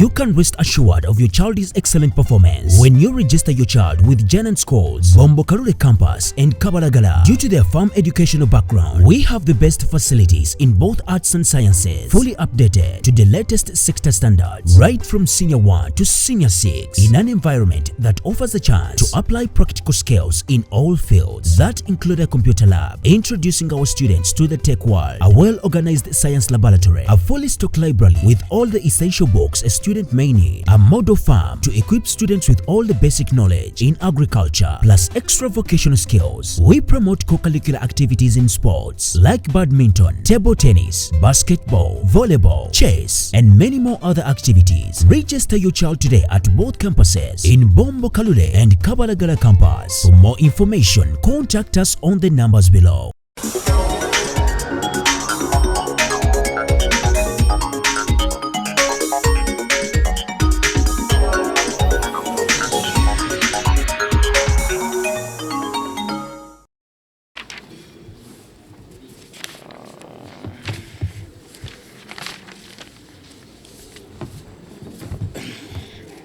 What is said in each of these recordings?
You can rest assured of your child's excellent performance when you register your child with Janan Schools, Bombokalule Campus and Kabalagala. Due to their firm educational background, we have the best facilities in both arts and sciences, fully updated to the latest sector standards, right from Senior 1 to Senior 6, in an environment that offers a chance to apply practical skills in all fields. That include a computer lab, introducing our students to the tech world, a well-organized science laboratory, a fully stocked library with all the essential books a student may need, a model farm to equip students with all the basic knowledge in agriculture, plus extra vocational skills. We promote co-curricular activities in sports like badminton, table tennis, basketball, volleyball, chess, and many more other activities. Register your child today at both campuses in Bombo Kalule and Kabalagala campus. For more information, contact us on the numbers below.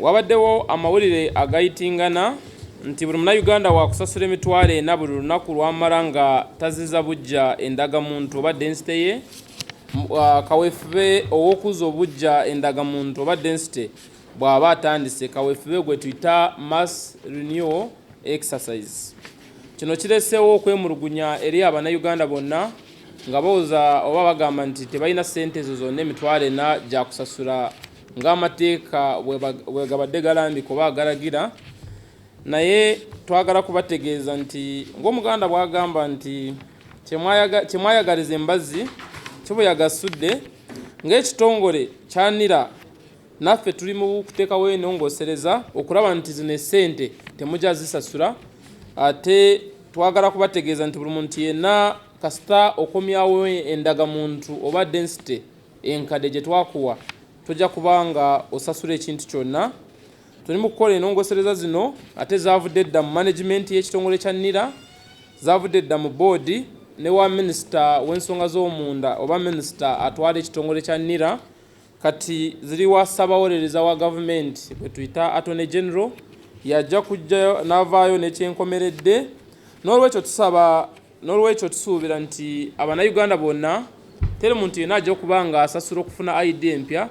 Wabaddewo amawulire agayitingana nti buli Munnayuganda waakusasula emitwalo 4 buli lunaku lwamala nga taziza bujja endagamuntu oba density ye, kaweefube ow'okuza obujja endagamuntu oba density bw'aba atandise kaweefube gwe tuyita mass renewal exercise. Kino kireseewo okwemulugunya eri Abannayuganda bonna nga bawuza oba bagamba nti tebalina ssente ezo zonna emitwalo 4 gya kusasula ng'amateeka bwe gabadde galambika oba agalagira. Naye twagala kubategeeza nti ng'Omuganda bw'agamba nti kyemwayagaliza embazzi kibwe yagasudde, ng'ekitongole kya Nira naffe tuli mu kuteekawo ennongoosereza okulaba nti zino essente temujja zisasula. Ate twagala kubategeeza nti buli muntu yenna kasita okomyawo endagamuntu oba density enkadde gye twakuwa tojja kubanga osasula ekintu kyonna. Tuli mu kukola ennongoosereza zino ate zaavudde dda mu management y'ekitongole kya Nira, zaavudde dda mu board ne wa minisita w'ensonga z'omunda oba minisita atwala ekitongole kya Nira, kati ziri wa ssaabawolereza wa Gavumenti bwe tuyita Attorney General, yajja kujja n'avaayo n'ekyenkomeredde. N'olwekyo tusuubira nti Abannayuganda bonna tere muntu yenna ajja okuba nga asasula okufuna ID empya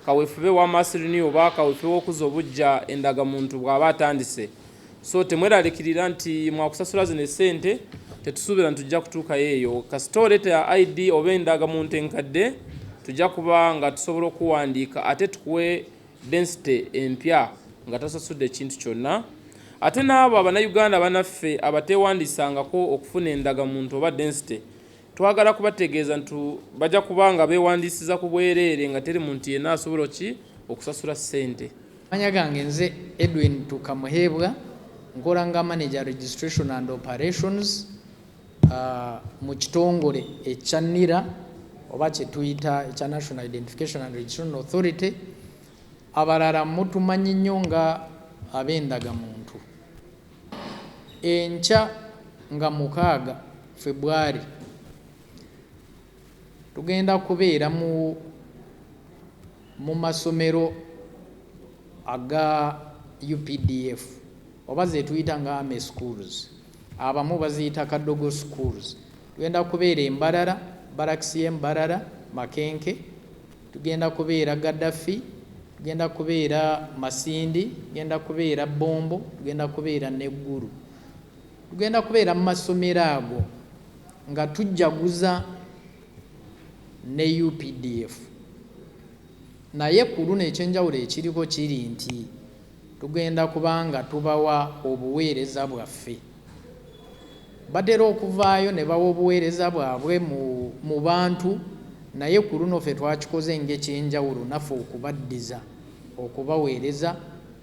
kaweefube wa mass renew oba kaweefube w'okuza obujja endagamuntu bw'aba atandise. So temweraliikirira nti mwakusasula zino essente, tetusuubira nti tujja kutuukayo eyo. Kasita oleeta ya ID oba endagamuntu enkadde tujja kuba nga tusobola okuwandiika ate tukuwe density empya nga tasasudde ekintu kyonna. Ate n'abo Abannayuganda bannaffe abateewandiisangako okufuna endagamuntu oba density, twagala kubategeeza nti bajja kuba nga beewandiisiza ku bwereere nga teri muntu yenna asobola okusasula ssente. Amanya gange nze Edwin Tukamuheebwa, nkola nga manager registration and operations mu kitongole ekya Nira oba kye tuyita ekya National Identification and Registration Authority. Abalala mutumanyi nnyo nga ab'endagamuntu. Enkya nga 6 February tugenda kubeera mu masomero aga UPDF oba ze tuyita nga Army schools, abamu baziyita Kadogo schools. Tugenda kubeera e Mbarara, Barracks y'e Mbarara, Makenke, tugenda kubeera Gaddafi, tugenda kubeera Masindi, tugenda kubeera Bombo, tugenda kubeera Neggulu. Tugenda kubeera mu masomero ago nga tujjaguza ne UPDF. Naye ku luno ekyenjawulo ekiriko kiri nti tugenda kubanga tubawa obuweereza bwaffe. Batera okuvaayo ne bawa obuweereza bwabwe mu bantu, naye ku luno ffe twakikoze ng'ekyenjawulo naffe okubaddiza okubaweereza.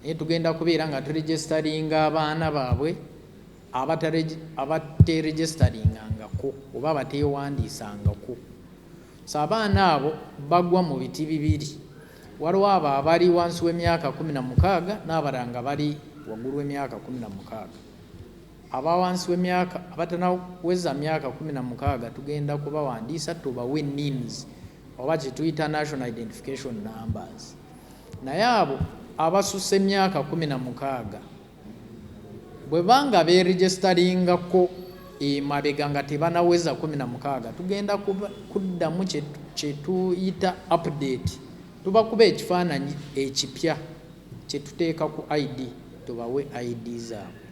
Naye tugenda kubeera nga turegisteringa abaana baabwe abateregisterinangako oba abateewandiisangako. So abaana abo bagwa mu biti bibiri. Waliwo abo abali wansi w'emyaka 16 n'abalala nga bali waggulu w'emyaka 16. Aba wansi w'emyaka abatanaweza myaka 16 tugenda kubawandiisa tubawe NINs oba kye tuyita National Identification Numbers. naye abo abasusse emyaka 16 bwe banga beregistalingako emabega nga tebanaweza 16 tugenda kuddamu kye tuyita update, tubakuba ekifaananyi ekipya kye tuteeka ku ID, tubawe ID zaabwe.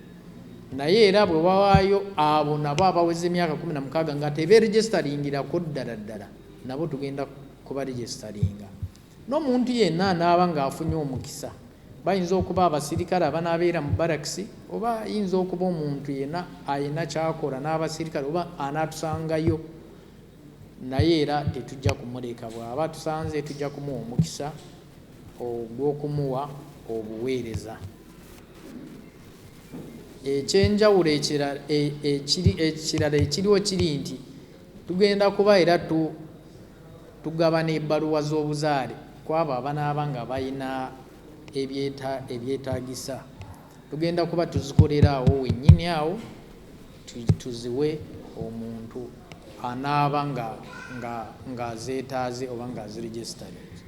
Naye era bwe bawaayo abo nabo abaweza emyaka 16 nga teberegistalingirako ddala nabo tugenda kubaregistalinga. N'omuntu yenna anaaba ng'afunye omukisa, bayinza okuba abasirikale abanaabeera mu barakisi, oba ayinza okuba omuntu yenna ayina kyakola n'abasirikale, oba anaatusangayo, naye era tetujja kumuleka. Bw'aba tusanze tujja kumuwa omukisa ogw'okumuwa obuweereza. Ekyenjawulo ekirala ekiriwo kiri nti tugenda kuba era tugabana ebbaluwa z'obuzaale kwabo abanaaba nga balina ebyetaagisa. Tugenda kuba tuzikolera awo wennyini awo, tuziwe omuntu anaaba nga azeetaaze oba nga aziregisitalinze.